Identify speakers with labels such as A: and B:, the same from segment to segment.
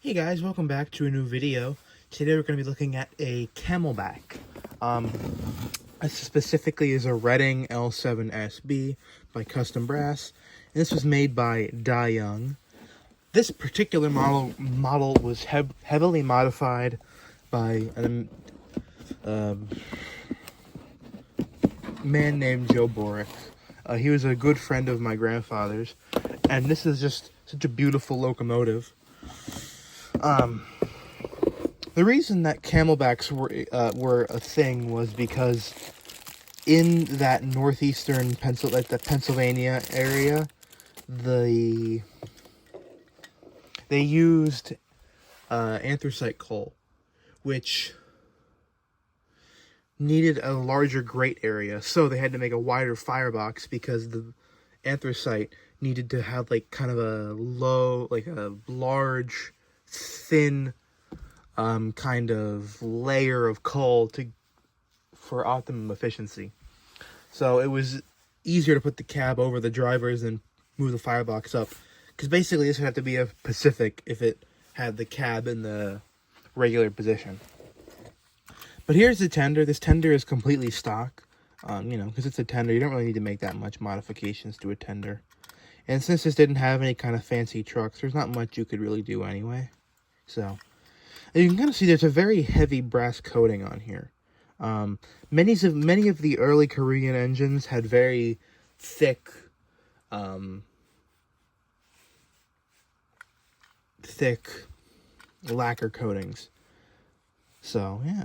A: Hey guys, welcome back to a new video. Today we're going to be looking at a Camelback. This specifically is a Reading L7SB by Custom Brass. And this was made by Da Young. This particular model was heavily modified by a man named Joe Borick. He was a good friend of my grandfather's, and this is just such a beautiful locomotive. The reason that Camelbacks were a thing was because in that northeastern Pennsylvania area, they used anthracite coal, which needed a larger grate area, so they had to make a wider firebox because the anthracite needed to have kind of a large, thin kind of layer of coal for optimum efficiency. So it was easier to put the cab over the drivers and move the firebox up, because basically this would have to be a Pacific if it had the cab in the regular position. But here's the tender. This tender is completely stock, because it's a tender. You don't really need to make that much modifications to a tender. And since this didn't have any kind of fancy trucks, there's not much you could really do anyway. So, and you can kind of see there's a very heavy brass coating on here. Many of the early Korean engines had very thick lacquer coatings. So, yeah.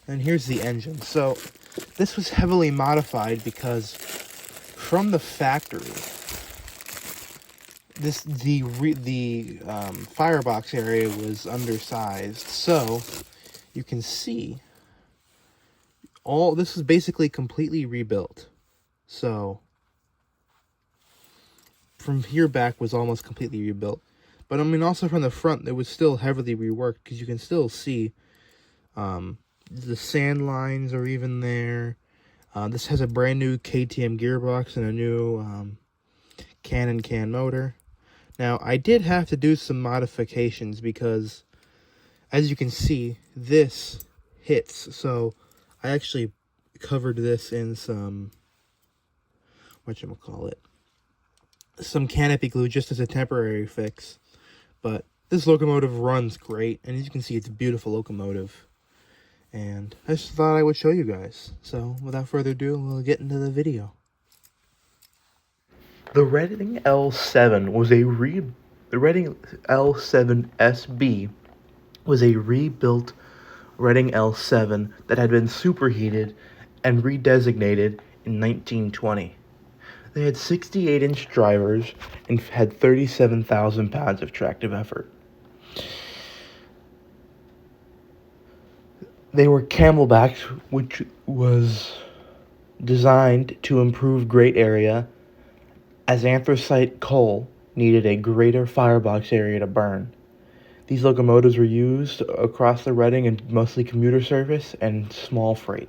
A: And here's the engine. So, this was heavily modified because from the factory, the firebox area was undersized, so you can see all this is basically completely rebuilt. So from here back was almost completely rebuilt, but I mean also from the front it was still heavily reworked, because you can still see the sand lines are even there. This has a brand new KTM gearbox and a new can motor. Now, I did have to do some modifications because, as you can see, this hits. So, I actually covered this in some, some canopy glue just as a temporary fix. But this locomotive runs great, and as you can see, it's a beautiful locomotive. And I just thought I would show you guys. So, without further ado, we'll get into the video. The Reading L7 was the Reading L7SB was a rebuilt Reading L7 that had been superheated and redesignated in 1920. They had 68-inch drivers and had 37,000 pounds of tractive effort. They were Camelbacks, which was designed to improve grate area, as anthracite coal needed a greater firebox area to burn. These locomotives were used across the Reading in mostly commuter service and small freight.